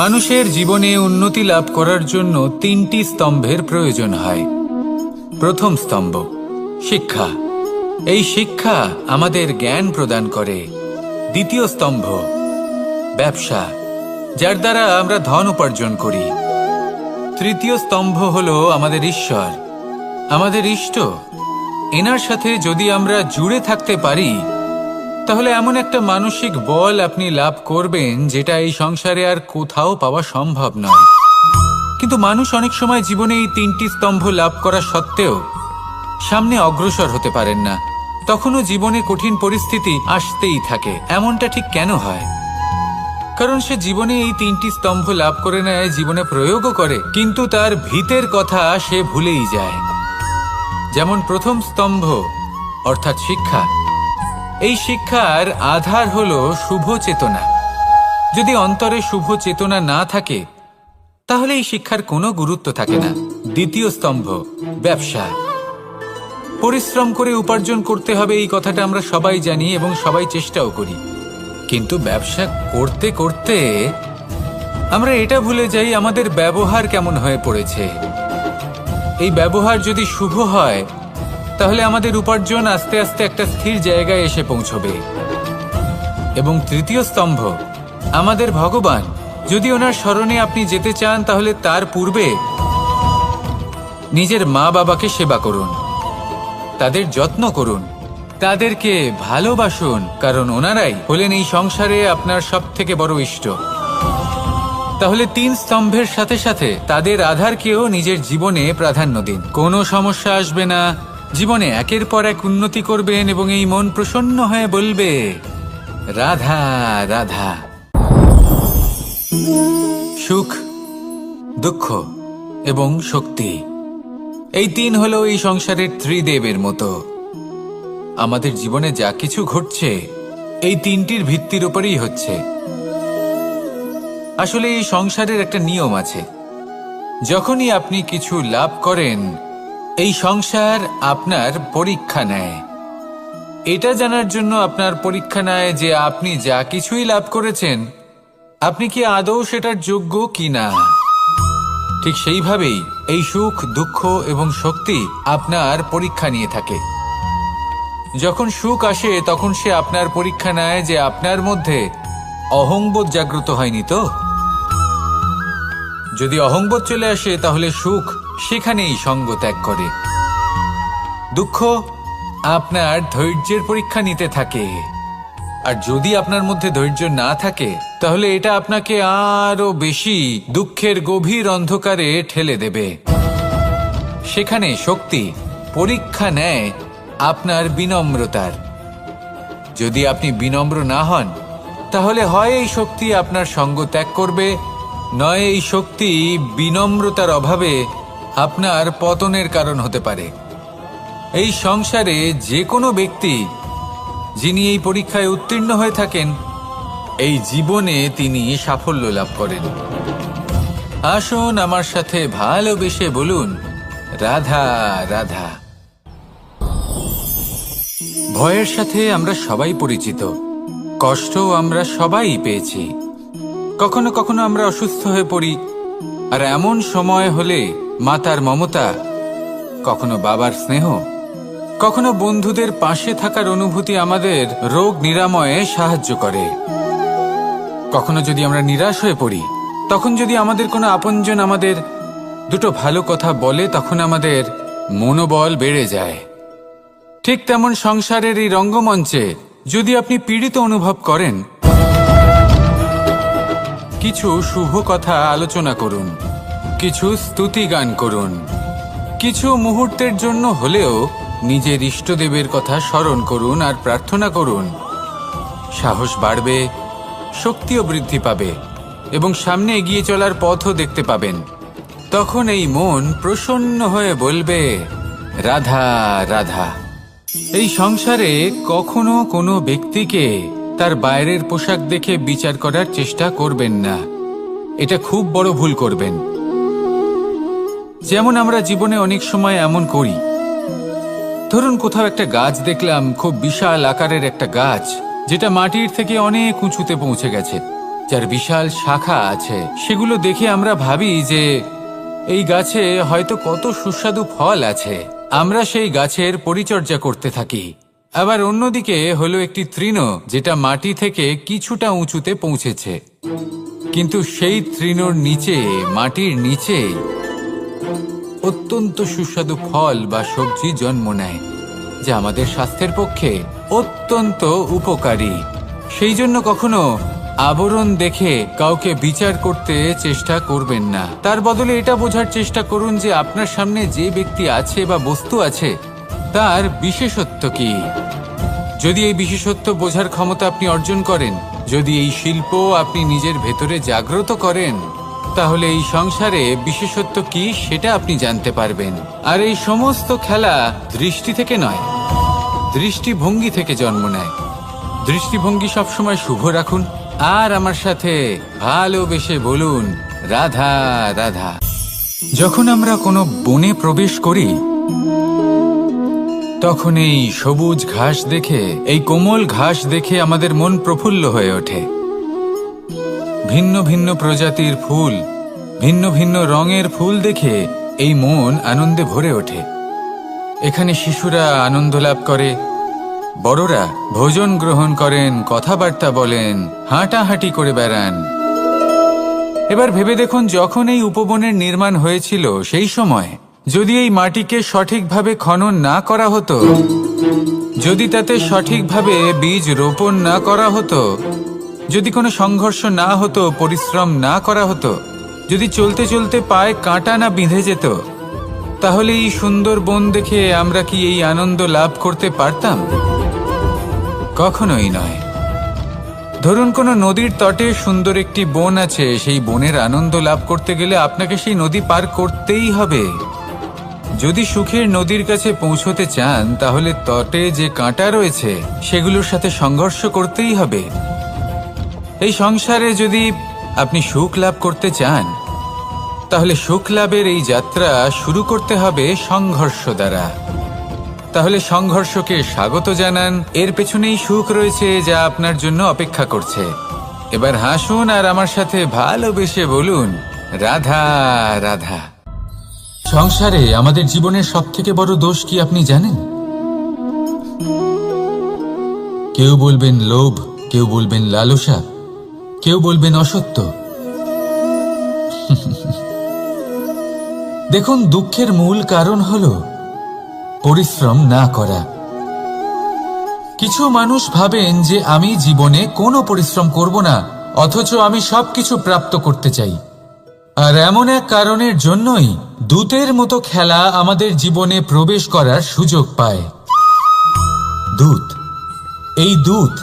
মানুষের জীবনে উন্নতি লাভ করার জন্য তিনটি স্তম্ভের প্রয়োজন হয়। প্রথম স্তম্ভ শিক্ষা। এই শিক্ষা আমাদের জ্ঞান প্রদান করে। দ্বিতীয় স্তম্ভ ব্যবসা, যার দ্বারা আমরা ধন উপার্জন করি। তৃতীয় স্তম্ভ হলো আমাদের ঈশ্বর, আমাদের ইষ্ট। এনার সাথে যদি আমরা জুড়ে থাকতে পারি তাহলে এমন একটা মানসিক বল আপনি লাভ করবেন যেটা এই সংসারে আর কোথাও পাওয়া সম্ভব নয়। কিন্তু মানুষ অনেক সময় জীবনে এই তিনটি স্তম্ভ লাভ করা সত্ত্বেও সামনে অগ্রসর হতে পারেন না। তখনও জীবনে কঠিন পরিস্থিতি আসতেই থাকে। এমনটা ঠিক কেন হয়? কারণ সে জীবনে এই তিনটি স্তম্ভ লাভ করে নেয়, জীবনে প্রয়োগও করে, কিন্তু তার ভিতের কথা সে ভুলেই যায়। যেমন প্রথম স্তম্ভ অর্থাৎ শিক্ষা। এই শিক্ষার আধার হলো শুভ চেতনা। যদি অন্তরে শুভ চেতনা না থাকে তাহলে এই শিক্ষার কোনো গুরুত্ব থাকে না। দ্বিতীয় স্তম্ভ ব্যবসা। পরিশ্রম করে উপার্জন করতে হবে, এই কথাটা আমরা সবাই জানি এবং সবাই চেষ্টাও করি। কিন্তু ব্যবসা করতে করতে আমরা এটা ভুলে যাই আমাদের ব্যবহার কেমন হয়ে পড়েছে। এই ব্যবহার যদি শুভ হয় তাহলে আমাদের উপার্জন আস্তে আস্তে একটা স্থির জায়গায় এসে পৌঁছবে। এবং তৃতীয় স্তম্ভ আমাদের ভগবান। যদি ওনার স্মরণে আপনি যেতে চান তাহলে তার পূর্বে নিজের মা বাবাকে সেবা করুন, তাদের যত্ন করুন, তাদেরকে ভালোবাসুন, কারণ ওনারাই হলেন এই সংসারে আপনার সবথেকে বড় ইষ্ট। তাহলে তিন স্তম্ভের সাথে সাথে তাদের আধারকেও নিজের জীবনে প্রাধান্য দিন। কোনো সমস্যা আসবে না, জীবনে একের পর এক উন্নতি করবেন এবং এই মন প্রসন্ন হয়ে বলবে রাধা রাধা। সুখ, দুঃখ এবং শক্তি, এই তিন হলো এই সংসারের ত্রিদেবের মতো। আমাদের জীবনে যা কিছু ঘটছে এই তিনটির ভিত্তির উপরেই হচ্ছে। আসলে এই সংসারের একটা নিয়ম আছে, যখনই আপনি কিছু লাভ করেন এই সংসার আপনার পরীক্ষা নেয়। এটা জানার জন্য আপনার পরীক্ষা নেয় যে আপনি যা কিছুই লাভ করেছেন আপনি কি আদৌ সেটার যোগ্য কি না। ঠিক সেইভাবেই এই সুখ, দুঃখ এবং শক্তি আপনার পরীক্ষা নিয়ে থাকে। যখন সুখ আসে তখন সে আপনার পরীক্ষা নেয় যে আপনার মধ্যে অহংবোধ জাগ্রত হয়নি তো। যদি অহংবোধ চলে আসে তাহলে সুখ সেখানেই সঙ্গ ত্যাগ করে। দুঃখ আপনার ধৈর্যের পরীক্ষা নিতে থাকে, আর যদি আপনার মধ্যে ধৈর্য না থাকে তাহলে এটা আপনাকে আরো বেশি দুঃখের গভীর অন্ধকারে ঠেলে দেবে। সেখানে শক্তি পরীক্ষা নেয় আপনার বিনম্রতার। যদি আপনি বিনম্র না হন তাহলে হয় এই শক্তি আপনার সঙ্গ ত্যাগ করবে, নয় এই শক্তি বিনম্রতার অভাবে আপনার পতনের কারণ হতে পারে। এই সংসারে যে কোনো ব্যক্তি যিনি এই পরীক্ষায় উত্তীর্ণ হয়ে থাকেন এই জীবনে তিনি সাফল্য লাভ করেন। আসুন আমার সাথে ভালোবেসে বলুন রাধা রাধা। ভয়ের সাথে আমরা সবাই পরিচিত, কষ্টও আমরা সবাই পেয়েছি। কখনো কখনো আমরা অসুস্থ হয়ে পড়ি, আর এমন সময় হলে মাতার মমতা, কখনো বাবার স্নেহ, কখনো বন্ধুদের পাশে থাকার অনুভূতি আমাদের রোগ নিরাময়ে সাহায্য করে। কখনো যদি আমরা নিরাশ হয়ে পড়ি, তখন যদি আমাদের কোনো আপনজন আমাদের দুটো ভালো কথা বলে তখন আমাদের মনোবল বেড়ে যায়। ঠিক তেমন সংসারের এই রঙ্গমঞ্চে যদি আপনি পীড়িত অনুভব করেন, কিছু শুভ কথা আলোচনা করুন, কিছু স্তুতি গান করুন, কিছু মুহূর্তের জন্য হলেও নিজের ইষ্টদেবের কথা স্মরণ করুন আর প্রার্থনা করুন। সাহস বাড়বে, শক্তিও বৃদ্ধি পাবে এবং সামনে এগিয়ে চলার পথও দেখতে পাবেন। তখন এই মন প্রসন্ন হয়ে বলবে রাধা রাধা। এই সংসারে কখনো কোনো ব্যক্তিকে তার বাইরের পোশাক দেখে বিচার করার চেষ্টা করবেন না, এটা খুব বড় ভুল করবেন। যেমন আমরা জীবনে অনেক সময় এমন করি, ধরুন কোথাও একটা গাছ দেখলাম, খুব বিশাল আকারের একটা গাছ যেটা মাটির থেকে অনেক উঁচুতে পৌঁছে গেছে। যার বিশাল শাখা আছে, সেগুলো দেখে আমরা ভাবি যে এই গাছে হয়তো কত সুস্বাদু ফল আছে। আমরা সেই গাছের পরিচর্যা করতে থাকি। আবার অন্যদিকে হলো একটি তৃণ, যেটা মাটি থেকে কিছুটা উঁচুতে পৌঁছেছে, কিন্তু সেই তৃণর নিচে, মাটির নিচে অত্যন্ত সুস্বাদু ফল বা সবজি জন্ম নেয়, যা আমাদের স্বাস্থ্যের পক্ষে অত্যন্ত উপকারী। সেই জন্য কখনো আবরণ দেখে কাউকে বিচার করতে চেষ্টা করবেন না। তার বদলে এটা বোঝার চেষ্টা করুন যে আপনার সামনে যে ব্যক্তি আছে বা বস্তু আছে, তার বিশেষত্ব কি। যদি এই বিশেষত্ব বোঝার ক্ষমতা আপনি অর্জন করেন, যদি এই শিল্প আপনি নিজের ভেতরে জাগ্রত করেন, তাহলে এই সংসারে বিশেষত্ব কি সেটা আপনি জানতে পারবেন। আর এই সমস্ত খেলা দৃষ্টি থেকে নয়, দৃষ্টিভঙ্গি থেকে জন্ম নেয়। দৃষ্টিভঙ্গি সবসময় শুভ রাখুন, আর আমার সাথে ভালোবেসে বলুন, রাধা রাধা। যখন আমরা কোনো বনে প্রবেশ করি, তখন এই সবুজ ঘাস দেখে, এই কোমল ঘাস দেখে আমাদের মন প্রফুল্ল হয়ে ওঠে। ভিন্ন ভিন্ন প্রজাতির ফুল, ভিন্ন ভিন্ন রঙের ফুল দেখে এই মন আনন্দে ভরে ওঠে। এখানে শিশুরা আনন্দ লাভ করে, বড়রা ভোজন গ্রহণ করেন, কথাবার্তা বলেন, হাঁটাহাঁটি করে বেড়ান। এবার ভেবে দেখুন, যখন এই উপবনের নির্মাণ হয়েছিল, সেই সময় যদি এই মাটিকে সঠিকভাবে খনন না করা হতো, যদি তাতে সঠিকভাবে বীজ রোপণ না করা হতো, যদি কোনো সংঘর্ষ না হতো, পরিশ্রম না করা হতো, যদি চলতে চলতে পায়ে কাঁটা না বিঁধে যেত, তাহলে এই সুন্দর বন দেখে আমরা কি এই আনন্দ লাভ করতে পারতাম? কখনোই নয়। ধরুন কোনো নদীর তটে সুন্দর একটি বন আছে, সেই বনের আনন্দ লাভ করতে গেলে আপনাকে সেই নদী পার করতেই হবে। যদি সুখের নদীর কাছে পৌঁছতে চান, তাহলে তটে যে কাঁটা রয়েছে সেগুলোর সাথে সংঘর্ষ করতেই হবে। এই সংসারে যদি আপনি সুখ লাভ করতে চান, তাহলে সুখ লাভের এই যাত্রা শুরু করতে হবে সংঘর্ষ দ্বারা। তাহলে সংঘর্ষকে স্বাগত জানান, এর পেছনেই সুখ রয়েছে যা আপনার জন্য অপেক্ষা করছে। এবার হাসুন আর আমার সাথে ভালোবেসে বলুন, রাধা রাধা। সংসারে আমাদের জীবনের সবথেকে বড় দোষ কি আপনি জানেন? কেউ বলবেন লোভ, কেউ বলবেন লালসা, কেউ বলবেন অসত্য। দেখুন, দুঃখের মূল কারণ হলো পরিশ্রম না করা। কিছু মানুষ ভাবেন যে আমি জীবনে কোনো পরিশ্রম করব না, অথচ আমি সবকিছু প্রাপ্ত করতে চাই। আর এমন এক কারণের জন্যই দূতের মতো খেলা আমাদের জীবনে প্রবেশ করার সুযোগ পায়। দূত। এই দূত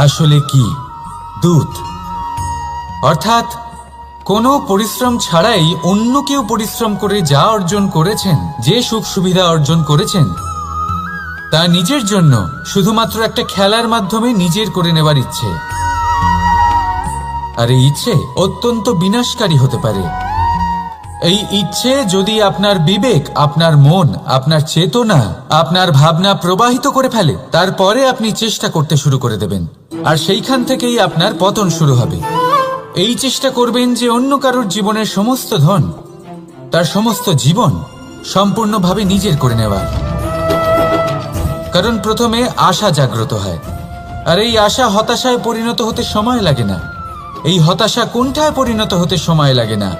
আসলে কি? দূত অর্থাৎ কোনো পরিশ্রম ছাড়াই অন্য কেউ পরিশ্রম করে যা অর্জন করেছেন, যে সুখ সুবিধা অর্জন করেছেন, তা নিজের জন্য শুধুমাত্র একটা খেলার মাধ্যমে নিজের করে নেবার ইচ্ছে। আর এই ইচ্ছে অত্যন্ত বিনাশকারী হতে পারে। এই ইচ্ছে যদি আপনার বিবেক, আপনার মন, আপনার চেতনা, আপনার ভাবনা প্রবাহিত করে ফেলে, তারপরে আপনি চেষ্টা করতে শুরু করে দেবেন, আর সেইখান থেকেই আপনার পতন শুরু হবে। এই চেষ্টা করবেন যে অন্য কারোর জীবনের সমস্ত ধন, তার সমস্ত জীবন সম্পূর্ণভাবে নিজের করে নেওয়ার। কারণ প্রথমে আশা জাগ্রত হয়, আর এই আশা হতাশায় পরিণত হতে সময় লাগে না। এই হতাশা কোণঠায় পরিণত হতে সময় লাগে না,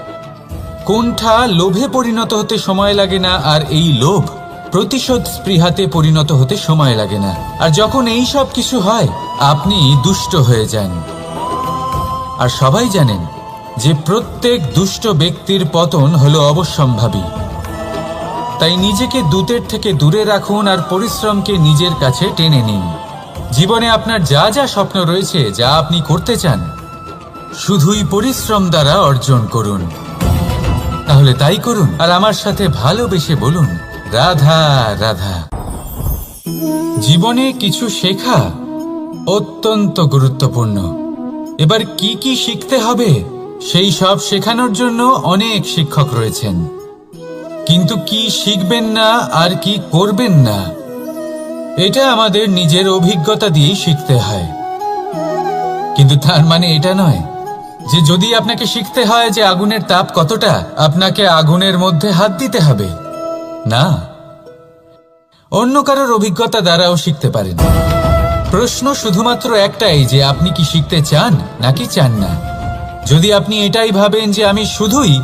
কোণঠা লোভে পরিণত হতে সময় লাগে না, আর এই লোভ প্রতিশোধ স্পৃহাতে পরিণত হতে সময় লাগে না। আর যখন এই সব কিছু হয়, আপনি দুষ্ট হয়ে যান। আর সবাই জানেন যে প্রত্যেক দুষ্ট ব্যক্তির পতন হলো অবশ্যম্ভাবী। তাই নিজেকে দূতের থেকে দূরে রাখুন আর পরিশ্রমকে নিজের কাছে টেনে নিন। জীবনে আপনার যা যা স্বপ্ন রয়েছে, যা আপনি করতে চান, শুধুই পরিশ্রম দ্বারা অর্জন করুন। তাহলে তাই করুন, আর আমার সাথে ভালোবেসে বলুন, রাধা রাধা। জীবনে কিছু শেখা অত্যন্ত গুরুত্বপূর্ণ। এবার কি কি শিখতে হবে, সেই সব শেখানোর জন্য অনেক শিক্ষক রয়েছেন। কিন্তু কি শিখবেন না আর কি করবেন না, এটা আমাদের নিজের অভিজ্ঞতা দিয়েই শিখতে হয়। কিন্তু তার মানে এটা নয় যে যদি আপনাকে শিখতে হয় যে আগুনের তাপ কতটা, আপনাকে আগুনের মধ্যে হাত দিতে হবে না, অন্য কারোর অভিজ্ঞতা দ্বারাও শিখতে পারেন। প্রশ্ন শুধুমাত্র একটাই যে আপনি কি শিখতে চান নাকি চান না। যদি আপনি এটাই ভাবেন যে আমি শুধুই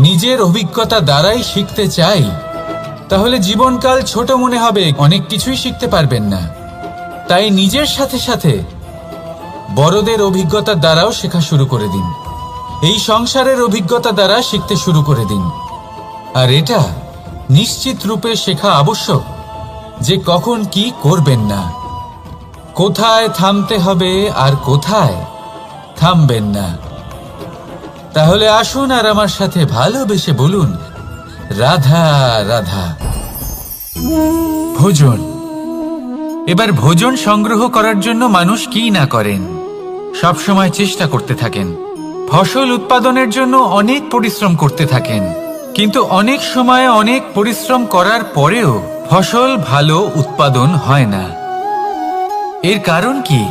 নিজের অভিজ্ঞতা দ্বারাই শিখতে চাই, তাহলে জীবনকাল ছোট মনে হবে, অনেক কিছুই শিখতে পারবেন না। তাই নিজের সাথে সাথে বড়দের অভিজ্ঞতা দ্বারাও শেখা শুরু করে দিন। এই সংসারের অভিজ্ঞতা দ্বারা শিখতে শুরু করে দিন। আর এটা নিশ্চিত রূপে শেখা আবশ্যক যে কখন কি করবেন না, কোথায় থামতে হবে আর কোথায় থামবেন না। তাহলে আসুন আর আমার সাথে ভালোবেসে বলুন, রাধা রাধা। ভোজন। এবার ভোজন সংগ্রহ করার জন্য মানুষ কি না করেন, সব সময় চেষ্টা করতে থাকেন। ফসল উৎপাদনের জন্য অনেক পরিশ্রম করতে থাকেন, কিন্তু অনেক সময় অনেক পরিশ্রম করার পরেও ফসল ভালো উৎপাদন হয় না। এর কারণ কি?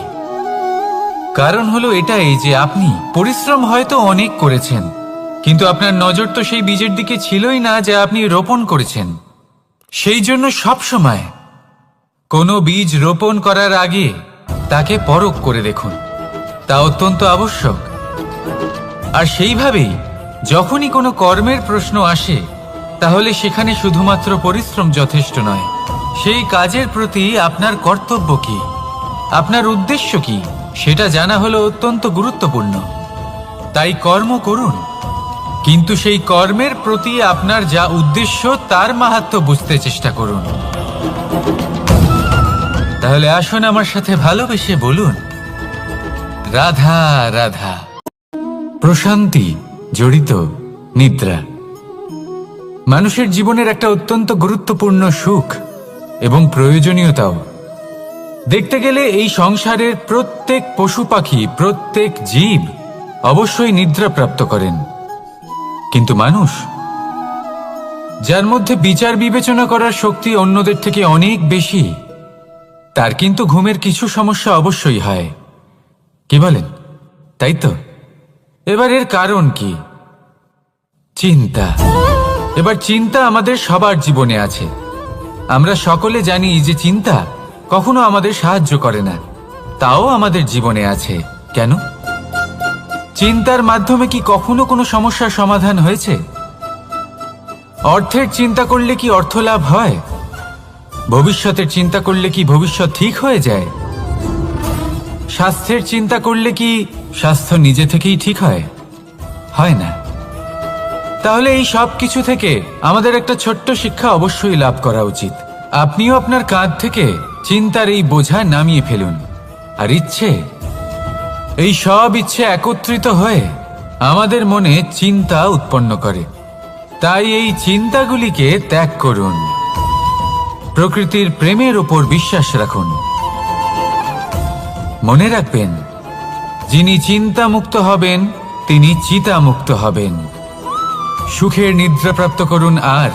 কারণ হলো এটাই যে আপনি পরিশ্রম হয়তো অনেক করেছেন, কিন্তু আপনার নজর তো সেই বীজের দিকে ছিলই না যা আপনি রোপণ করেছেন। সেই জন্য সব সময় কোনো বীজ রোপণ করার আগে তাকে পরখ করে দেখুন, তা অত্যন্ত আবশ্যক। আর সেইভাবেই যখনই কোনো কর্মের প্রশ্ন আসে, তাহলে সেখানে শুধুমাত্র পরিশ্রম যথেষ্ট নয়। সেই কাজের প্রতি আপনার কর্তব্য কি, আপনার উদ্দেশ্য কি, সেটা জানা হলো অত্যন্ত গুরুত্বপূর্ণ। তাই কর্ম করুন, কিন্তু সেই কর্মের প্রতি আপনার যা উদ্দেশ্য তার মাহাত্ম্য বুঝতে চেষ্টা করুন। তাহলে আসুন আমার সাথে ভালোবেসে বলুন, রাধা রাধা। প্রশান্তি জড়িত নিদ্রা মানুষের জীবনের একটা অত্যন্ত গুরুত্বপূর্ণ সুখ এবং প্রয়োজনীয়তাও। দেখতে গেলে এই সংসারের প্রত্যেক পশু পাখি, প্রত্যেক জীব অবশ্যই নিদ্রা প্রাপ্ত করেন, কিন্তু মানুষ, যার মধ্যে বিচার বিবেচনা করার শক্তি অন্যদের থেকে অনেক বেশি, তার কিন্তু ঘুমের কিছু সমস্যা অবশ্যই হয়। কি বলেন, তাই তো? এবার এর কারণ কি? চিন্তা। এবার চিন্তা আমাদের সবার জীবনে আছে। আমরা সকলে জানি যে চিন্তা কখনো আমাদের সাহায্য করে না, তাও আমাদের জীবনে আছে। কেন? চিন্তার মাধ্যমে কি কখনো কোনো সমস্যার সমাধান হয়েছে? অর্থের চিন্তা করলে কি অর্থ লাভ হয়? ভবিষ্যতের চিন্তা করলে কি ভবিষ্যৎ ঠিক হয়ে যায়? স্বাস্থ্যের চিন্তা করলে কি স্বাস্থ্য নিজে থেকেই ঠিক হয়? হয় না। তাহলে এই সব কিছু থেকে আমাদের একটা ছোট্ট শিক্ষা অবশ্যই লাভ করা উচিত। আপনিও আপনার কাঁধ থেকে চিন্তার এই বোঝা নামিয়ে ফেলুন। আর ইচ্ছে, এই সব ইচ্ছে একত্রিত হয়ে আমাদের মনে চিন্তা উৎপন্ন করে। তাই এই চিন্তাগুলিকে ত্যাগ করুন। প্রকৃতির প্রেমের ওপর বিশ্বাস রাখুন। মনে রাখবেন, যিনি চিন্তা মুক্ত হবেন তিনি চিতা মুক্ত হবেন। সুখের নিদ্রা প্রাপ্ত করুন, আর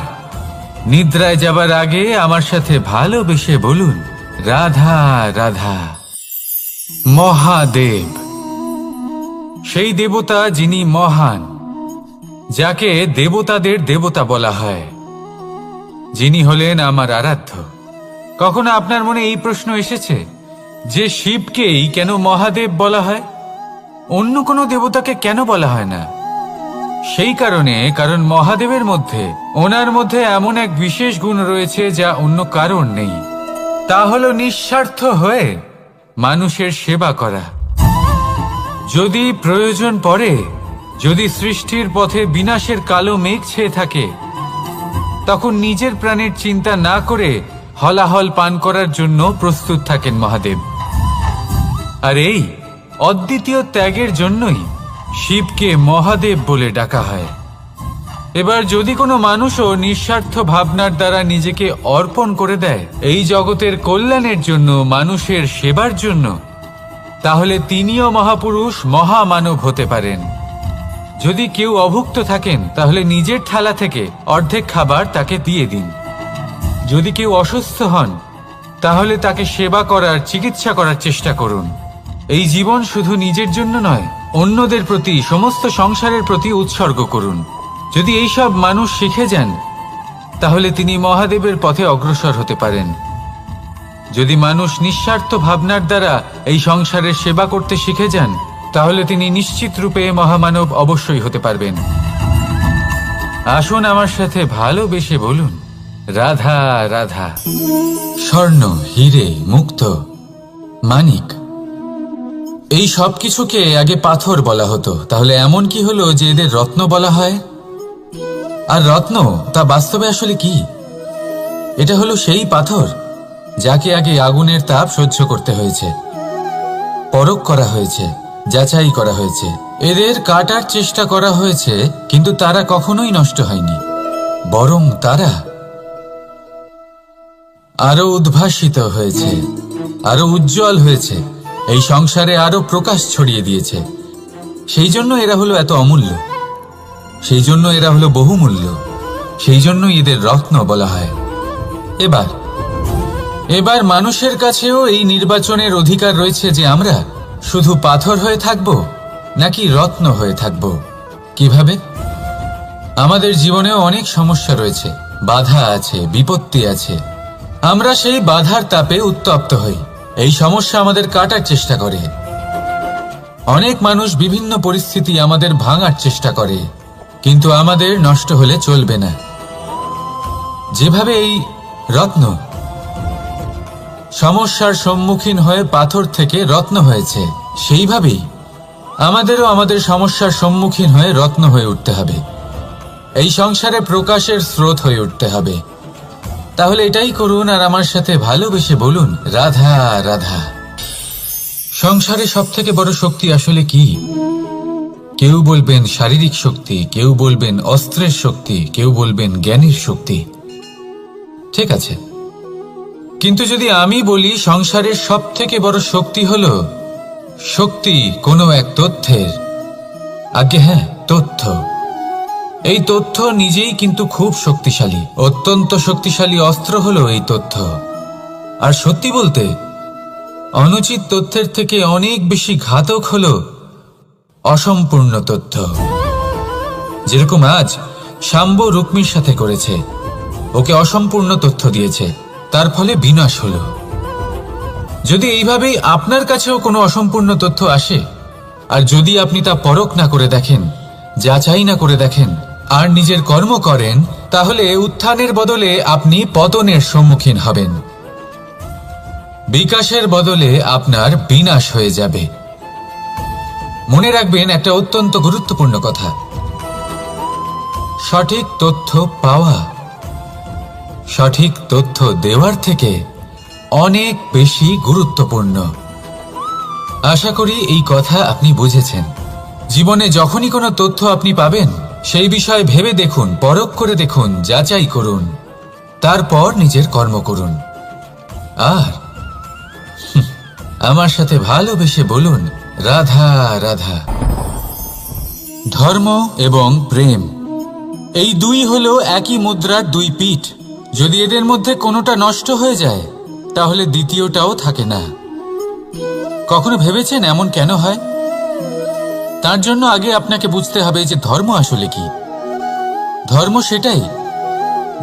নিদ্রায় যাবার আগে আমার সাথে ভালোবেসে বলুন, রাধা রাধা। মহাদেব, সেই দেবতা যিনি মহান, যাকে দেবতাদের দেবতা বলা হয়, যিনি হলেন আমার আরাধ্য। কখনো আপনার মনে এই প্রশ্ন এসেছে যে শিবকেই কেন মহাদেব বলা হয়, অন্য কোনো দেবতাকে কেন বলা হয় না? সেই কারণ মহাদেবের মধ্যে, ওনার মধ্যে এমন এক বিশেষ গুণ রয়েছে যা অন্য কারণ নেই। তা হলো নিঃস্বার্থ হয়ে মানুষের সেবা করা। যদি প্রয়োজন পড়ে, যদি সৃষ্টির পথে বিনাশের কালো মেঘ ছেয়ে থাকে, তখন নিজের প্রাণের চিন্তা না করে হলাহল পান করার জন্য প্রস্তুত থাকেন মহাদেব। আর এই অদ্বিতীয় ত্যাগের জন্যই শিবকে মহাদেব বলে ডাকা হয়। এবার যদি কোনো মানুষও নিঃস্বার্থ ভাবনার দ্বারা নিজেকে অর্পণ করে দেয় এই জগতের কল্যাণের জন্য, মানুষের সেবার জন্য, তাহলে তিনিও মহাপুরুষ, মহামানব হতে পারেন। যদি কেউ অভুক্ত থাকেন, তাহলে নিজের থালা থেকে অর্ধেক খাবার তাকে দিয়ে দিন। যদি কেউ অসুস্থ হন, তাহলে তাকে সেবা করার, চিকিৎসা করার চেষ্টা করুন। এই জীবন শুধু নিজের জন্য নয়, অন্যদের প্রতি, সমস্ত সংসারের প্রতি উৎসর্গ করুন। যদি এইসব মানুষ শিখে যান, তাহলে তিনি মহাদেবের পথে অগ্রসর হতে পারেন। যদি মানুষ নিঃস্বার্থ ভাবনার দ্বারা এই সংসারের সেবা করতে শিখে যান, তাহলে তিনি নিশ্চিত রূপে মহামানব অবশ্যই হতে পারবেন। আসুন আমার সাথে ভালোবেসে বলুন, রাধা রাধা। স্বর্ণ, হিরে, মুক্ত, মানিক, এই সব কিছুকে আগে পাথর বলা হতো। তাহলে এমন কি হলো যে এদের রত্ন বলা হয়? আর রত্ন তা বাস্তবে আসলে কি? এটা হলো সেই পাথর যাকে আগে আগুনের তাপ সহ্য করতে হয়েছে, পরখ করা হয়েছে, যাচাই করা হয়েছে, এদের কাটার চেষ্টা করা হয়েছে, কিন্তু তারা কখনোই নষ্ট হয়নি, বরং তারা আরো উদ্ভাসিত হয়েছে, আরো উজ্জ্বল হয়েছে, এই সংসারে আরো প্রকাশ ছড়িয়ে দিয়েছে। সেই জন্য এরা হলো এত অমূল্য, সেই জন্য এরা হলো বহুমূল্য, সেই জন্য এদের রত্ন বলা হয়। এবার মানুষের কাছেও এই নির্বাচনের অধিকার রয়েছে যে আমরা শুধু পাথর হয়ে থাকব নাকি রত্ন হয়ে থাকব। কিভাবে? আমাদের জীবনেও অনেক সমস্যা রয়েছে, বাধা আছে, বিপত্তি আছে। আমরা সেই বাধার তাপে উত্তপ্ত হই, এই সমস্যা আমাদের কাটার চেষ্টা করে। অনেক মানুষ বিভিন্ন পরিস্থিতি আমাদের ভাঙার চেষ্টা করে, কিন্তু আমাদের নষ্ট হলে চলবে না। যেভাবে এই রত্ন সমস্যার সম্মুখীন হয়ে পাথর থেকে রত্ন হয়েছে, সেইভাবেই আমাদেরও আমাদের সমস্যার সম্মুখীন হয়ে রত্ন হয়ে উঠতে হবে, এই সংসারে প্রকাশের স্রোত হয়ে উঠতে হবে। তাহলে এটাই করুন আর আমার সাথে ভালোবেসে বলুন, রাধা রাধা। সংসারে সবথেকে বড় শক্তি আসলে কি? কেউ বলবেন শারীরিক শক্তি, কেউ বলবেন অস্ত্রের শক্তি, কেউ বলবেন জ্ঞানের শক্তি। ঠিক আছে, কিন্তু যদি আমি বলি সংসারের সবথেকে বড় শক্তি হলো শক্তি কোনো এক তথ্যের, আগে হ্যাঁ, তথ্য। এই তথ্য নিজেই কিন্তু খুব শক্তিশালী, অত্যন্ত শক্তিশালী অস্ত্র হলো এই তথ্য। আর সত্যি বলতে অনুচিত তথ্যের থেকে অনেক বেশি ঘাতক হলো অসম্পূর্ণ তথ্য। যেরকম আজ শাম্ব রুক্মির সাথে করেছে, ওকে অসম্পূর্ণ তথ্য দিয়েছে, তার ফলে বিনাশ হলো। যদি এইভাবেই আপনার কাছেও কোনো অসম্পূর্ণ তথ্য আসে, আর যদি আপনি তা পরখ না করে দেখেন, যাচাই না করে দেখেন, আর নিজের কর্ম করেন, তাহলে উত্থানের বদলে আপনি পতনের সম্মুখীন হবেন, বিকাশের বদলে আপনার বিনাশ হয়ে যাবে। মনে রাখবেন একটা অত্যন্ত গুরুত্বপূর্ণ কথা, সঠিক তথ্য পাওয়া সঠিক তথ্য দেওয়ার থেকে অনেক বেশি গুরুত্বপূর্ণ। আশা করি এই কথা আপনি বুঝেছেন। জীবনে যখনই কোনো তথ্য আপনি পাবেন, সেই বিষয়ে ভেবে দেখুন, পরখ করে দেখুন, যাচাই করুন, তারপর নিজের কর্ম করুন। আর আমার সাথে ভালোবেসে বলুন, রাধা রাধা। ধর্ম এবং প্রেম, এই দুই হলো একই মুদ্রার দুই পিঠ। যদি এদের মধ্যে কোনোটা নষ্ট হয়ে যায়, তাহলে দ্বিতীয়টাও থাকে না। কখনো ভেবেছেন এমন কেন হয়? তার জন্য আগে আপনাকে বুঝতে হবে যে ধর্ম আসলে কি। ধর্ম সেটাই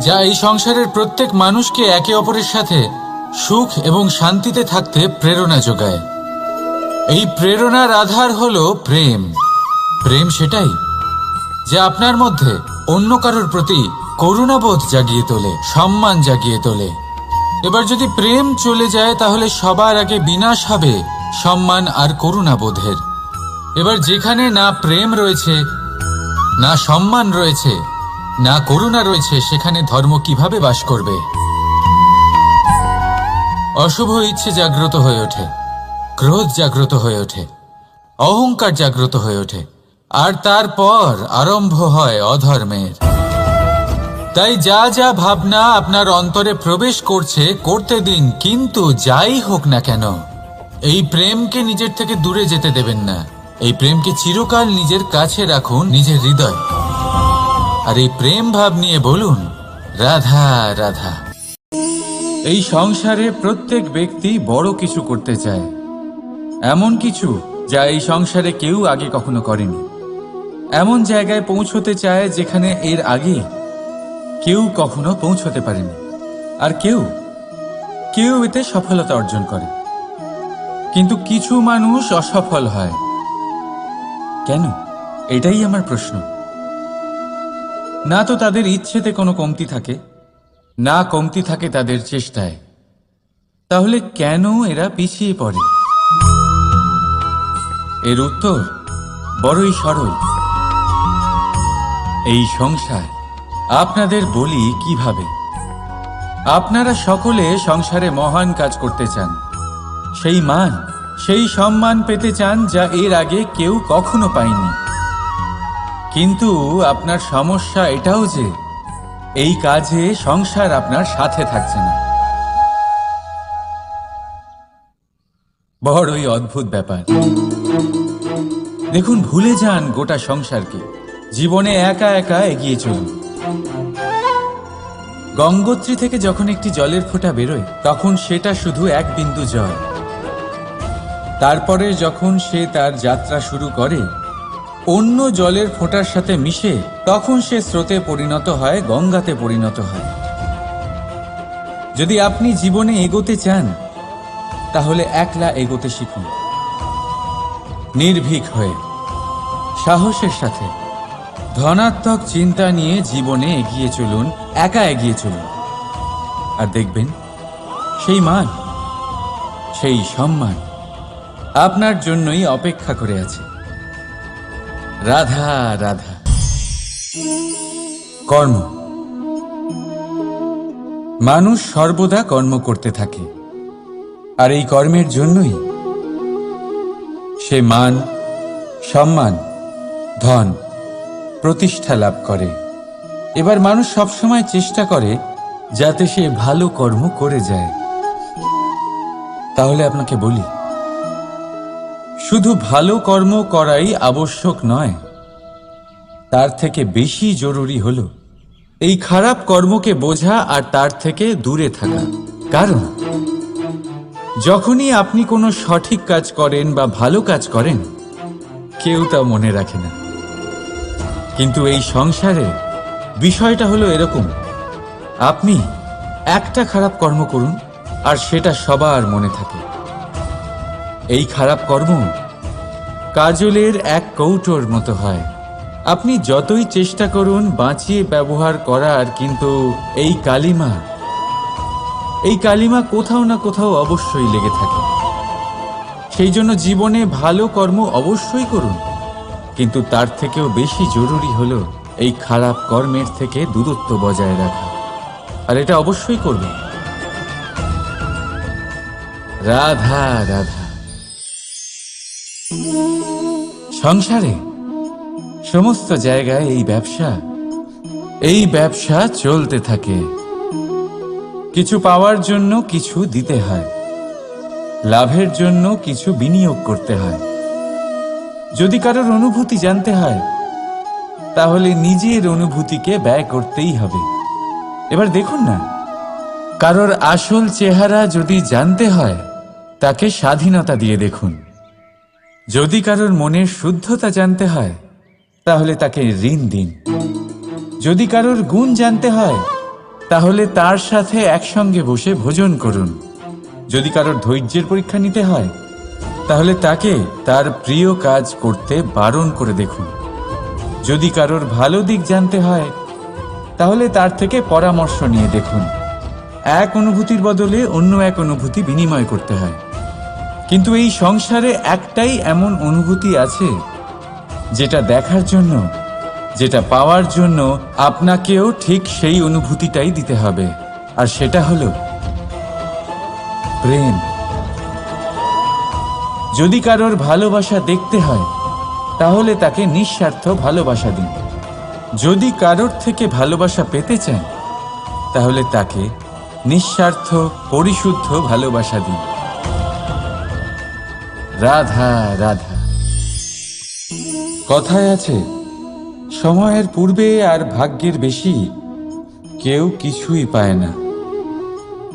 যা এই সংসারের প্রত্যেক মানুষকে একে অপরের সাথে সুখ এবং শান্তিতে থাকতে প্রেরণা যোগায়। এই প্রেরণার আধার হলো প্রেম। প্রেম সেটাই যা আপনার মধ্যে অন্য কারোর প্রতি করুণাবোধ জাগিয়ে তোলে, সম্মান জাগিয়ে তোলে। এবার যদি প্রেম চলে যায়, তাহলে সবার আগে বিনাশ হবে সম্মান আর করুণাবোধের। এবার যেখানে না প্রেম রয়েছে, না সম্মান রয়েছে, না করুণা রয়েছে, সেখানে ধর্ম কিভাবে বাস করবে? অশুভ ইচ্ছে জাগ্রত হয়ে ওঠে, ক্রোধ জাগ্রত হয়ে ওঠে, অহংকার জাগ্রত হয়ে ওঠে, আর তারপর আরম্ভ হয় অধর্মের। তাই যা যা ভাবনা আপনার অন্তরে প্রবেশ করছে, করতে দিন, কিন্তু যাই হোক না কেন, এই প্রেমকে নিজের থেকে দূরে যেতে দেবেন না। এই প্রেমকে চিরকাল নিজের কাছে রাখুন, নিজের হৃদয়। আর এই প্রেম ভাব নিয়ে বলুন, রাধা রাধা। এই সংসারে প্রত্যেক ব্যক্তি বড় কিছু করতে চায়, এমন কিছু যা এই সংসারে কেউ আগে কখনো করেনি। এমন জায়গায় পৌঁছতে চায় যেখানে এর আগে কেউ কখনো পৌঁছতে পারেনি। আর কেউ কেউ এতে সফলতা অর্জন করে, কিন্তু কিছু মানুষ অসফল হয় কেন? এটাই আমার প্রশ্ন। না তো তাদের ইচ্ছেতে কোনো কমতি থাকে, না কমতি থাকে তাদের চেষ্টায়। তাহলে কেন এরা পিছিয়ে পড়ে? এর উত্তর বড়ই সরল। এই সংসার। আপনাদের বলি কিভাবে। আপনারা সকলে সংসারে মহান কাজ করতে চান, সেই মান, সেই সম্মান পেতে চান যা এর আগে কেউ কখনো পায়নি। কিন্তু আপনার সমস্যা এটাও যে এই কাজে সংসার আপনার সাথে থাকছে না। বড়ই অদ্ভুত ব্যাপার। দেখুন, ভুলে যান গোটা সংসারকে, জীবনে একা একা এগিয়ে চলুন। গঙ্গোত্রী থেকে যখন একটি জলের ফোঁটা বেরোয় তখন সেটা শুধু এক বিন্দু জল। তারপরে যখন সে তার যাত্রা শুরু করে অন্য জলের ফোঁটার সাথে মিশে, তখন সে স্রোতে পরিণত হয়, গঙ্গাতে পরিণত হয়। যদি আপনি জীবনে এগোতে চান তাহলে একলা এগোতে শিখুন, নির্ভীক হয়ে, সাহসের সাথে, ধনাত্মক চিন্তা নিয়ে জীবনে এগিয়ে চলুন, একা এগিয়ে চলুন। আর দেখবেন সেই মান, সেই সম্মান আপনার জন্যই অপেক্ষা করে আছে। রাধা রাধা। কর্ম। মানুষ সর্বদা কর্ম করতে থাকে, আর এই কর্মের জন্যই সে মান, সম্মান, ধন, প্রতিষ্ঠা লাভ করে। এবার মানুষ সবসময় চেষ্টা করে যাতে সে ভালো কর্ম করে যায়। তাহলে আপনাকে বলি, শুধু ভালো কর্ম করাই আবশ্যক নয়, তার থেকে বেশি জরুরি হলো এই খারাপ কর্মকে বোঝা আর তার থেকে দূরে থাকা। কারণ যখনই আপনি কোনো সঠিক কাজ করেন বা ভালো কাজ করেন, কেউ তা মনে রাখে না। কিন্তু এই সংসারে বিষয়টা হলো এরকম, আপনি একটা খারাপ কর্ম করুন আর সেটা সবার মনে থাকে। এই খারাপ কর্ম কাজলের এক কৌটোর মতো হয়। আপনি যতই চেষ্টা করুন বাঁচিয়ে ব্যবহার করার, কিন্তু এই কালিমা কোথাও না কোথাও অবশ্যই লেগে থাকে। সেই জন্য জীবনে ভালো কর্ম অবশ্যই করুন, কিন্তু তার থেকেও বেশি জরুরি হলো এই খারাপ কর্মের থেকে দূরত্ব বজায় রাখা। আর এটা অবশ্যই করবেন। রাধা রাধা। সংসারে সমস্ত জায়গায় এই ব্যবসা চলতে থাকে। কিছু পাওয়ার জন্য কিছু দিতে হয়, লাভের জন্য কিছু বিনিয়োগ করতে হয়। যদি কারোর অনুভূতি জানতে হয় তাহলে নিজের অনুভূতিকে ব্যয় করতেই হবে। এবার দেখুন না, কারোর আসল চেহারা যদি জানতে হয় তাকে স্বাধীনতা দিয়ে দেখুন। যদি কারোর মনের শুদ্ধতা জানতে হয় তাহলে তাকে ঋণ দিন। যদি কারোর গুণ জানতে হয় তাহলে তার সাথে একসঙ্গে বসে ভোজন করুন। যদি কারোর ধৈর্যের পরীক্ষা নিতে হয় তাহলে তাকে তার প্রিয় কাজ করতে বারণ করে দেখুন। যদি কারোর ভালো দিক জানতে হয় তাহলে তার থেকে পরামর্শ নিয়ে দেখুন। এক অনুভূতির বদলে অন্য এক অনুভূতি বিনিময় করতে হয়। কিন্তু এই সংসারে একটাই এমন অনুভূতি আছে যেটা দেখার জন্য, যেটা পাওয়ার জন্য আপনাকেও ঠিক সেই অনুভূতিটাই দিতে হবে, আর সেটা হলো প্রেম। যদি কারোর ভালোবাসা দেখতে হয় তাহলে তাকে নিঃস্বার্থ ভালোবাসা দিন। যদি কারোর থেকে ভালোবাসা পেতে চান তাহলে তাকে নিঃস্বার্থ পরিশুদ্ধ ভালোবাসা দিন। রাধা রাধা। কথায় আছে, সময়ের পূর্বে আর ভাগ্যের বেশি কেউ কিছুই পায় না।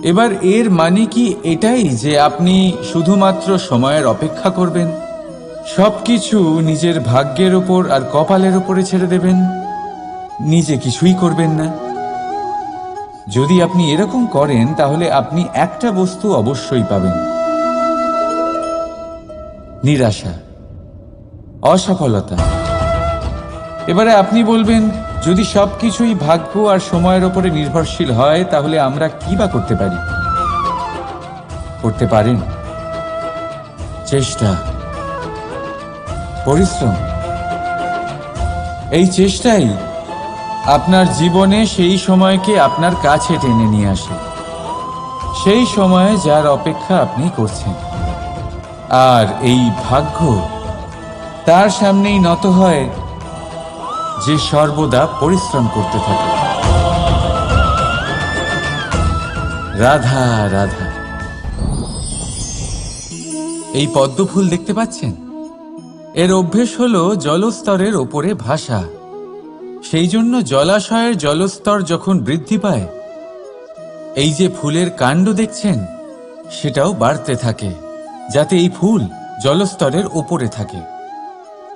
এবার এর মানে কি এটাই যে আপনি শুধুমাত্র সময়ের অপেক্ষা করবেন? সবকিছু নিজের ভাগ্যের ওপর আর কপালের ওপরে ছেড়ে দেবেন, নিজে কিছুই করবেন না। যদি আপনি এরকম করেন তাহলে আপনি একটা বস্তু অবশ্যই পাবেন, নিরাশা, অসফলতা। এবারে আপনি বলবেন, যদি সবকিছুই ভাগ্য আর সময়ের ওপরে নির্ভরশীল হয় তাহলে আমরা কি বা করতে পারি? করতে পারেন চেষ্টা, পরিশ্রম। এই চেষ্টাই আপনার জীবনে সেই সময়কে আপনার কাছে টেনে নিয়ে আসে, সেই সময়ে যার অপেক্ষা আপনি করছেন। আর এই ভাগ্য তার সামনেই নত হয় যে সর্বদা পরিশ্রম করতে থাকে। রাধা রাধা। এই পদ্মফুল দেখতে পাচ্ছেন? এর অভ্যেস হলো জলস্তরের ওপরে ভাসা। সেই জন্য জলাশয়ের জলস্তর যখন বৃদ্ধি পায়, এই যে ফুলের কাণ্ড দেখছেন সেটাও বাড়তে থাকে, যাতে এই ফুল জলস্তরের ওপরে থাকে।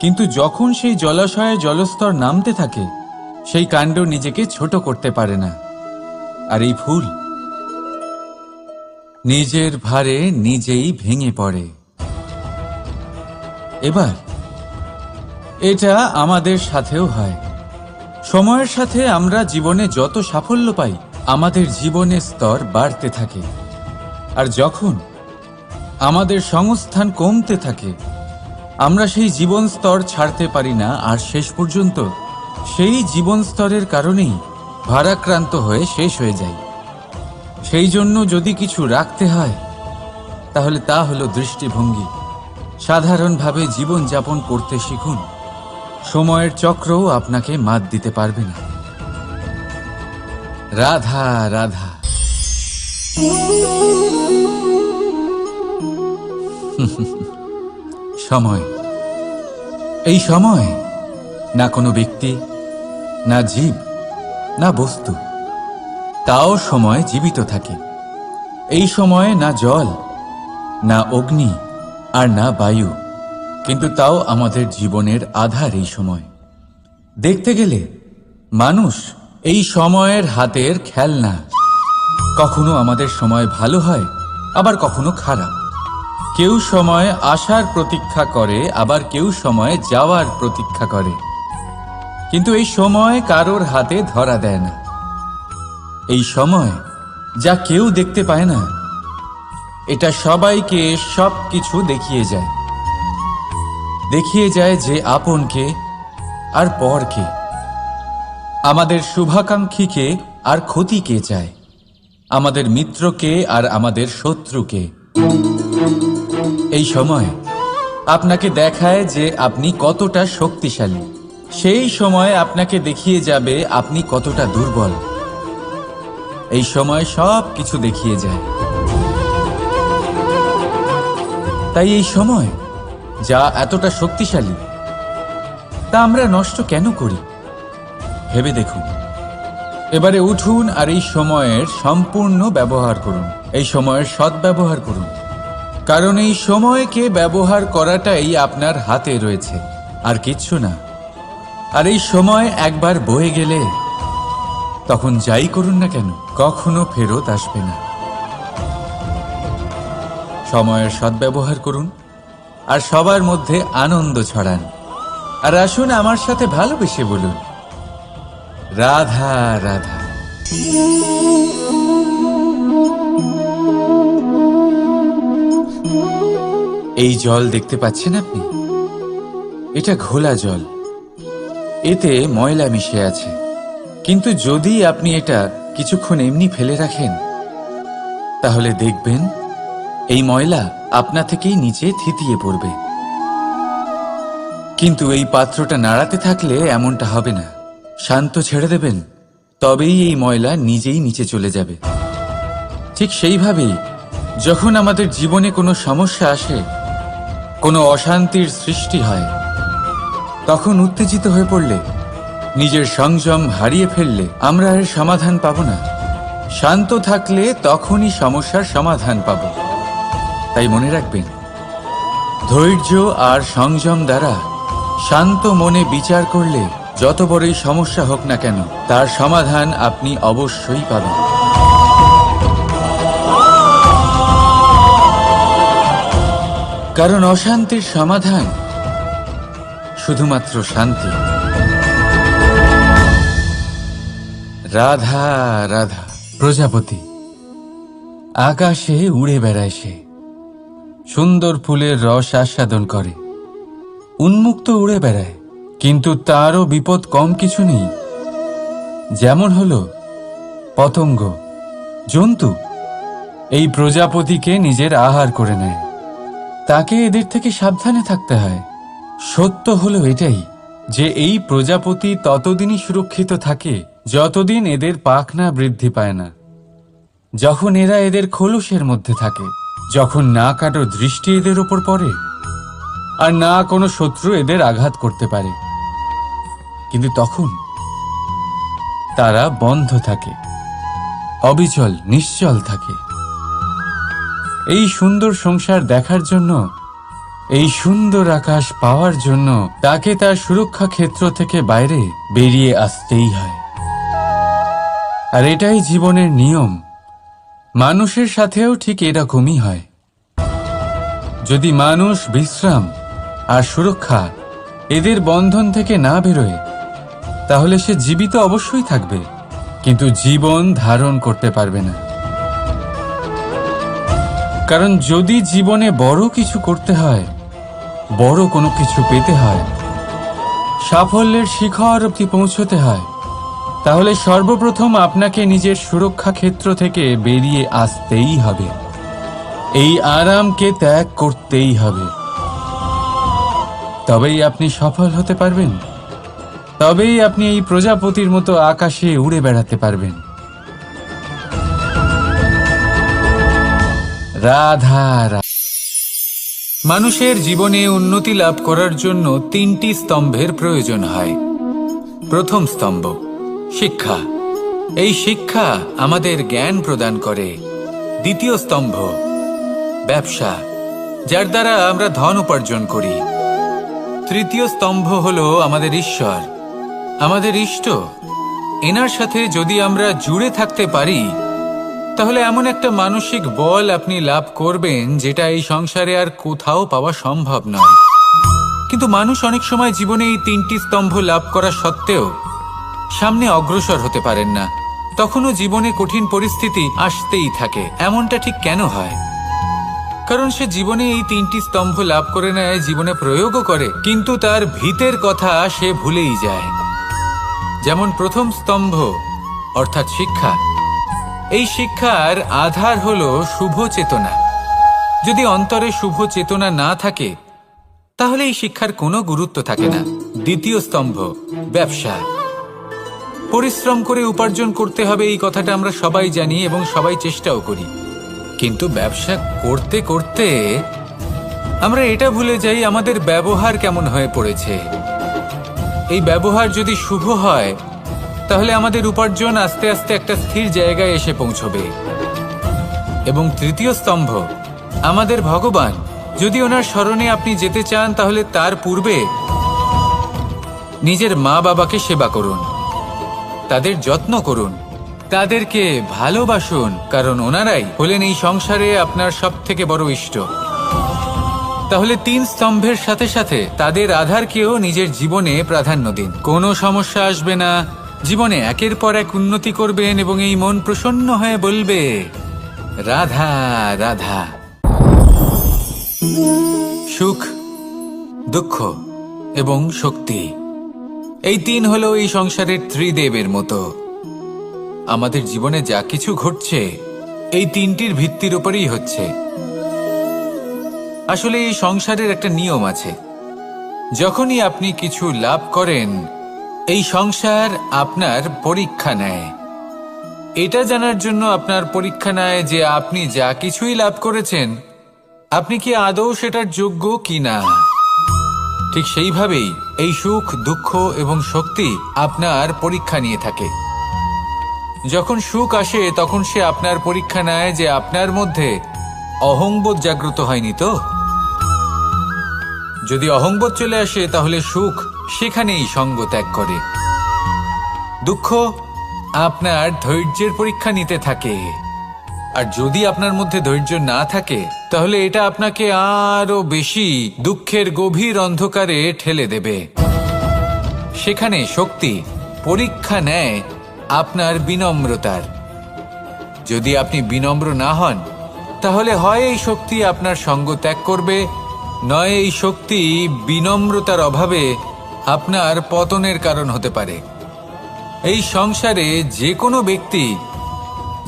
কিন্তু যখন সেই জলাশয়ে জলস্তর নামতে থাকে, সেই কাণ্ড নিজেকে ছোট করতে পারে না, আর এই ফুল নিজের ভারে নিজেই ভেঙে পড়ে। এবার এটা আমাদের সাথেও হয়। সময়ের সাথে আমরা জীবনে যত সাফল্য পাই, আমাদের জীবনের স্তর বাড়তে থাকে। আর যখন আমাদের সংস্থান কমতে থাকে, আমরা সেই জীবন স্তর ছাড়তে পারি না, আর শেষ পর্যন্ত সেই জীবন স্তরের কারণেই ভারাক্রান্ত হয়ে শেষ হয়ে যায়। সেই জন্য যদি কিছু রাখতে হয় তাহলে তা হলো দৃষ্টিভঙ্গি। সাধারণভাবে জীবন যাপন করতে শিখুন, সময়ের চক্রও আপনাকে মাত দিতে পারবে না। রাধা রাধা। সময়, এই সময় না কোনো ব্যক্তি, না জীব, না বস্তু, তাও সময় জীবিত থাকে। এই সময়ে না জল, না অগ্নি, আর না বায়ু, কিন্তু তাও আমাদের জীবনের আধার এই সময়। দেখতে গেলে মানুষ এই সময়ের হাতের খেলনা। কখনো আমাদের সময় ভালো হয়, আবার কখনো খারাপ। কেউ সময় আসার প্রতীক্ষা করে, আবার কেউ সময় যাওয়ার প্রতীক্ষা করে। কিন্তু এই সময় কারোর হাতে ধরা দেয় না। এই সময় যা কেউ দেখতে পায় না, এটা সবাইকে সব কিছু দেখিয়ে যায়। দেখিয়ে যায় যে আপনকে আর পরকে, আমাদের শুভাকাঙ্ক্ষীকে আর ক্ষতিকে চায়, আমাদের মিত্রকে আর আমাদের শত্রুকে। এই সময় আপনাকে দেখায় যে আপনি কতটা শক্তিশালী, সেই সময় আপনাকে দেখিয়ে যাবে আপনি কতটা দুর্বল। এই সময় সব কিছু দেখিয়ে যায়। তাই এই সময় যা এতটা শক্তিশালী, তা আমরা নষ্ট কেন করি? ভেবে দেখুন। এবারে উঠুন আর এই সময়ের সম্পূর্ণ ব্যবহার করুন, এই সময়ের সদ্ব্যবহার করুন। কারণ এই সময়কে ব্যবহার করাটাই আপনার হাতে রয়েছে, আর কিচ্ছু না। আর এই সময় একবার বয়ে গেলে তখন যাই করুন না কেন, কখনো ফেরত আসবে না। সময়ের সদ্ব্যবহার করুন আর সবার মধ্যে আনন্দ ছড়ান। আর আসুন আমার সাথে ভালোবেসে বলুন, রাধা রাধা। এই জল দেখতে পাচ্ছেন আপনি? এটা ঘোলা জল, এতে ময়লা মিশে আছে। কিন্তু যদি আপনি এটা কিছুক্ষণ এমনি ফেলে রাখেন, তাহলে দেখবেন এই ময়লা আপনা থেকেই নিচে থিতিয়ে পড়বে। কিন্তু এই পাত্রটা নাড়াতে থাকলে এমনটা হবে না। শান্ত ছেড়ে দেবেন, তবেই এই ময়লা নিজেই নিচে চলে যাবে। ঠিক সেইভাবেই যখন আমাদের জীবনে কোনো সমস্যা আসে, কোনো অশান্তির সৃষ্টি হয়, তখন উত্তেজিত হয়ে পড়লে, নিজের সংযম হারিয়ে ফেললে আমরা এর সমাধান পাব না। শান্ত থাকলে তখনই সমস্যার সমাধান পাব। তাই মনে রাখবেন, ধৈর্য আর সংযম দ্বারা শান্ত মনে বিচার করলে যত বড়ই সমস্যা হোক না কেন তার সমাধান আপনি অবশ্যই পাবেন। কারণ অশান্তির সমাধান শুধুমাত্র শান্তি। রাধা রাধা। প্রজাপতি আকাশে উড়ে বেড়ায়, সে সুন্দর ফুলের রস আস্বাদন করে, উন্মুক্ত উড়ে বেড়ায়, কিন্তু তারও বিপদ কম কিছু নেই। যেমন হলো পতঙ্গ, জন্তু এই প্রজাপতিকে নিজের আহার করে নেয়। তাকে এদের থেকে সাবধানে থাকতে হয়। সত্য হলো এটাই যে এই প্রজাপতি ততদিনই সুরক্ষিত থাকে যতদিন এদের পাখনা বৃদ্ধি পায় না। যখন এরা এদের খোলসের মধ্যে থাকে, যখন না কারো দৃষ্টি এদের ওপর পড়ে আর না কোনো শত্রু এদের আঘাত করতে পারে, কিন্তু তখন তারা বন্ধ থাকে, অবিচল নিশ্চল থাকে। এই সুন্দর সংসার দেখার জন্য, এই সুন্দর আকাশ পাওয়ার জন্য তাকে তার সুরক্ষা ক্ষেত্র থেকে বাইরে বেরিয়ে আসতেই হয়। আর এটাই জীবনের নিয়ম। মানুষের সাথেও ঠিক এরকমই হয়। যদি মানুষ বিশ্রাম আর সুরক্ষা এদের বন্ধন থেকে না বেরোয়, তাহলে সে জীবিত অবশ্যই থাকবে, কিন্তু জীবন ধারণ করতে পারবে না। কারণ যদি জীবনে বড় কিছু করতে হয়, বড় কোনো কিছু পেতে হয়, সাফল্যের শিখর অবধি পৌঁছতে হয়, তাহলে সর্বপ্রথম আপনাকে নিজের সুরক্ষা ক্ষেত্র থেকে বেরিয়ে আসতেই হবে। এই আরামকে ত্যাগ করতেই হবে। তবেই আপনি সফল হতে পারবেন। তবেই আপনি এই প্রজাপতির মতো আকাশে উড়ে বেড়াতে পারবেন। রাধা রাধা। মানুষের জীবনে উন্নতি লাভ করার জন্য তিনটি স্তম্ভের প্রয়োজন হয়। প্রথম স্তম্ভ শিক্ষা। এই শিক্ষা আমাদের জ্ঞান প্রদান করে। দ্বিতীয় স্তম্ভ ব্যবসা, যার দ্বারা আমরা ধন উপার্জন করি। তৃতীয় স্তম্ভ হলো আমাদের ঈশ্বর, আমাদের ইষ্ট। এনার সাথে যদি আমরা জুড়ে থাকতে পারি, তাহলে এমন একটা মানসিক বল আপনি লাভ করবেন যেটা এই সংসারে আর কোথাও পাওয়া সম্ভব নয়। কিন্তু মানুষ অনেক সময় জীবনে এই তিনটি স্তম্ভ লাভ করা সত্ত্বেও সামনে অগ্রসর হতে পারেন না। তখনও জীবনে কঠিন পরিস্থিতি আসতেই থাকে। এমনটা ঠিক কেন হয়? কারণ সে জীবনে এই তিনটি স্তম্ভ লাভ করে নেয়, জীবনে প্রয়োগও করে, কিন্তু তার ভিতের কথা সে ভুলেই যায়। যেমন প্রথম স্তম্ভ অর্থাৎ শিক্ষা। এই শিক্ষার আধার হলো শুভ চেতনা। যদি অন্তরে শুভ চেতনা না থাকে, তাহলে এই শিক্ষার কোনো গুরুত্ব থাকে না। দ্বিতীয় স্তম্ভ ব্যবসা। পরিশ্রম করে উপার্জন করতে হবে, এই কথাটা আমরা সবাই জানি এবং সবাই চেষ্টাও করি। কিন্তু ব্যবসা করতে করতে আমরা এটা ভুলে যাই আমাদের ব্যবহার কেমন হয়ে পড়েছে। এই ব্যবহার যদি শুভ হয়, তাহলে আমাদের উপার্জন আস্তে আস্তে একটা স্থির জায়গায় এসে পৌঁছবে। এবং তৃতীয় স্তম্ভ আমাদের ভগবান। যদি ওনার স্মরণে আপনি যেতে চান, তাহলে তার পূর্বে নিজের মা বাবাকে সেবা করুন, তাদের যত্ন করুন, তাদেরকে ভালোবাসুন, কারণ ওনারাই হলেন এই সংসারে আপনার সবথেকে বড় ইষ্ট। তাহলে তিন স্তম্ভের সাথে সাথে তাদের আধারকেও নিজের জীবনে প্রাধান্য দিন। কোনো সমস্যা আসবে না, জীবনে একের পর এক উন্নতি করবেন এবং এই মন প্রসন্ন হয়ে বলবে রাধা রাধা। সুখ, দুঃখ এবং শক্তি, এই তিন হলো এই সংসারের ত্রিদেবের মতো। আমাদের জীবনে যা কিছু ঘটছে এই তিনটির ভিত্তির উপরেই হচ্ছে। আসলে এই সংসারের একটা নিয়ম আছে। যখনই আপনি কিছু লাভ করেন, এই সংসার আপনার পরীক্ষা নেয়। এটা জানার জন্য আপনার পরীক্ষা নেয় যে আপনি যা কিছুই লাভ করেছেন, আপনি কি আদৌ সেটার যোগ্য কিনা। ঠিক সেইভাবেই এই সুখ, দুঃখ এবং শক্তি আপনার পরীক্ষা নিয়ে থাকে। যখন সুখ আসে, তখন সে আপনার পরীক্ষা নেয় যে আপনার মধ্যে অহংবোধ জাগ্রত হয়নি তো। যদি অহংবোধ চলে আসে তাহলে সুখ সেখানেই সঙ্গ ত্যাগ করে। দুঃখ আপনার ধৈর্যের পরীক্ষা নিতে থাকে, আর যদি আপনার মধ্যে ধৈর্য না থাকে তাহলে এটা আপনাকে আরো বেশি দুঃখের গভীর অন্ধকারে ঠেলে দেবে। সেখানে শক্তি পরীক্ষা নেয় আপনার বিনম্রতার। যদি আপনি বিনম্র না হন তাহলে হয় এই শক্তি আপনার সঙ্গ ত্যাগ করবে, নয় এই শক্তি বিনম্রতার অভাবে আপনার পতনের কারণ হতে পারে। এই সংসারে যে কোনো ব্যক্তি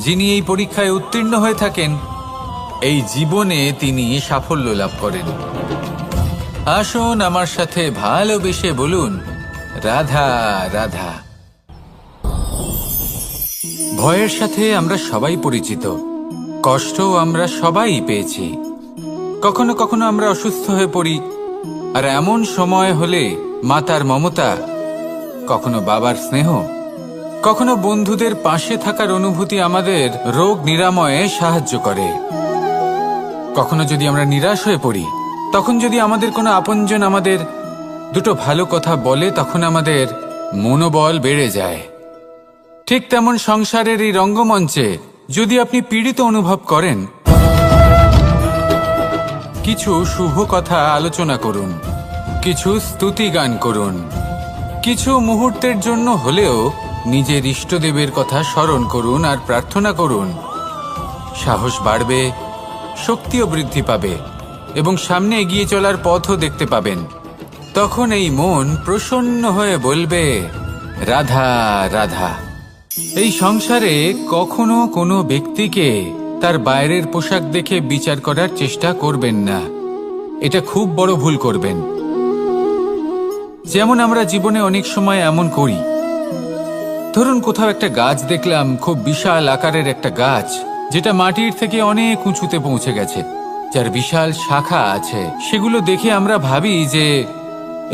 যিনি এই পরীক্ষায় উত্তীর্ণ হয়ে থাকেন, এই জীবনে তিনি সাফল্য লাভ করেন। আসুন আমার সাথে ভালোবেসে বলুন, রাধা রাধা। ভয়ের সাথে আমরা সবাই পরিচিত, কষ্টও আমরা সবাই পেয়েছি। কখনো কখনো আমরা অসুস্থ হয়ে পড়ি, আর এমন সময় হলে মাতার মমতা, কখনো বাবার স্নেহ, কখনো বন্ধুদের পাশে থাকার অনুভূতি আমাদের রোগ নিরাময়ে সাহায্য করে। কখনো যদি আমরা নিরাশ হয়ে পড়ি, তখন যদি আমাদের কোনো আপনজন আমাদের দুটো ভালো কথা বলে, তখন আমাদের মনোবল বেড়ে যায়। ঠিক তেমন সংসারের এই রঙ্গমঞ্চে যদি আপনি পীড়িত অনুভব করেন, কিছু শুভ কথা আলোচনা করুন, কিছু স্তুতি গান করুন, কিছু মুহূর্তের জন্য হলেও নিজের ইষ্টদেবের কথা স্মরণ করুন আর প্রার্থনা করুন। সাহস বাড়বে, শক্তিও বৃদ্ধি পাবে এবং সামনে এগিয়ে চলার পথও দেখতে পাবেন। তখন এই মন প্রসন্ন হয়ে বলবে, রাধা রাধা। এই সংসারে কখনো কোনো ব্যক্তিকে তার বাইরের পোশাক দেখে বিচার করার চেষ্টা করবেন না, এটা খুব বড় ভুল করবেন। যেমন আমরা জীবনে অনেক সময় এমন করি, ধরুন কোথাও একটা গাছ দেখলাম, খুব বিশাল আকারের একটা গাছ, যেটা মাটির থেকে অনেক উঁচুতে পৌঁছে গেছে, যার বিশাল শাখা আছে। সেগুলো দেখে আমরা ভাবি যে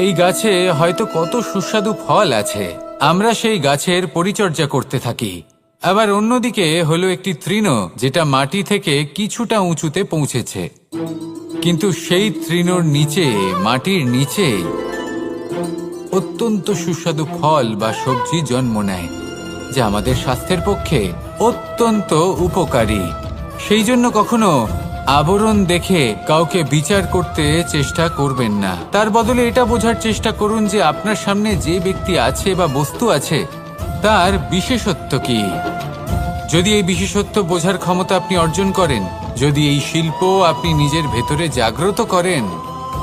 এই গাছে হয়তো কত সুস্বাদু ফল আছে, আমরা সেই গাছের পরিচর্যা করতে থাকি। আবার অন্যদিকে হলো একটি তৃণ, যেটা মাটি থেকে কিছুটা উঁচুতে পৌঁছেছে, কিন্তু সেই তৃণর নিচে, মাটির নিচে অত্যন্ত সুস্বাদু ফল বা সবজি জন্ম নেয়, যা আমাদের স্বাস্থ্যের পক্ষে অত্যন্ত উপকারী। সেই জন্য কখনো আবরণ দেখে কাউকে বিচার করতে চেষ্টা করবেন না। তার বদলে এটা বোঝার চেষ্টা করুন যে আপনার সামনে যে ব্যক্তি আছে বা বস্তু আছে, তার বিশেষত্ব কি। যদি এই বিশেষত্ব বোঝার ক্ষমতা আপনি অর্জন করেন, যদি এই শিল্প আপনি নিজের ভেতরে জাগ্রত করেন,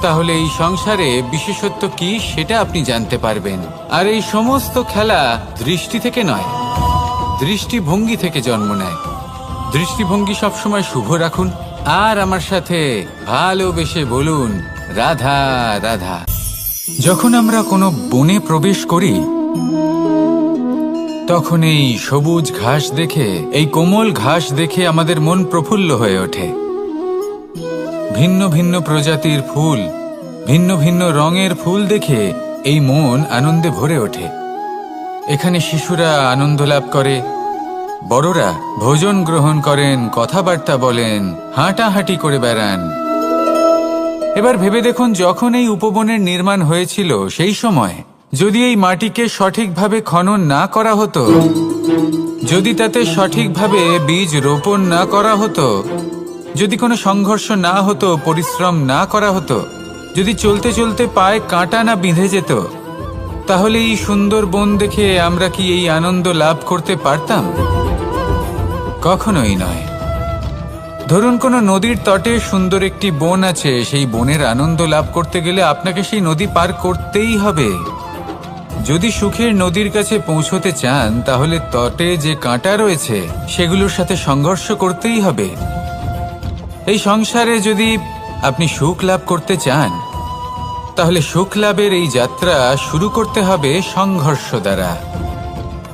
তাহলে এই সংসারে বিশেষত্ব কি সেটা আপনি জানতে পারবেন। আর এই সমস্ত খেলা দৃষ্টি থেকে নয়, দৃষ্টিভঙ্গি থেকে জন্ম নেয়। দৃষ্টিভঙ্গি সবসময় শুভ রাখুন আর আমার সাথে ভালোবেসে বলুন, রাধা রাধা। যখন আমরা কোনো বনে প্রবেশ করি, তখন এই সবুজ ঘাস দেখে, এই কোমল ঘাস দেখে আমাদের মন প্রফুল্ল হয়ে ওঠে। ভিন্ন ভিন্ন প্রজাতির ফুল, ভিন্ন ভিন্ন রঙের ফুল দেখে এই মন আনন্দে ভরে ওঠে। এখানে শিশুরা আনন্দ লাভ করে, বড়রা ভোজন গ্রহণ করেন, কথাবার্তা বলেন, হাঁটাহাঁটি করে বেড়ান। এবার ভেবে দেখুন, যখন এই উপবনের নির্মাণ হয়েছিল, সেই সময় যদি এই মাটিকে সঠিকভাবে খনন না করা হতো, যদি তাতে সঠিকভাবে বীজ রোপণ না করা হতো, যদি কোনো সংঘর্ষ না হতো, পরিশ্রম না করা হতো, যদি চলতে চলতে পায়ে কাঁটা না বিঁধে যেত, তাহলে এই সুন্দর বন দেখে আমরা কি এই আনন্দ লাভ করতে পারতাম? কখনোই নয়। ধরুন কোনো নদীর তটে সুন্দর একটি বন আছে, সেই বনের আনন্দ লাভ করতে গেলে আপনাকে সেই নদী পার করতেই হবে। যদি সুখের নদীর কাছে পৌঁছতে চান, তাহলে তটে যে কাঁটা রয়েছে সেগুলোর সাথে সংঘর্ষ করতেই হবে। এই সংসারে যদি আপনি সুখ লাভ করতে চান, তাহলে সুখ লাভের এই যাত্রা শুরু করতে হবে সংঘর্ষ দ্বারা।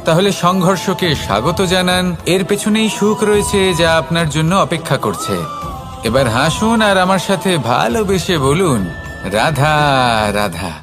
তাহলে সংঘর্ষকে স্বাগত জানান, এর পেছনেই সুখ রয়েছে যা আপনার জন্য অপেক্ষা করছে। এবার হাসুন আর আমার সাথে ভালোবেসে বলুন, রাধা রাধা।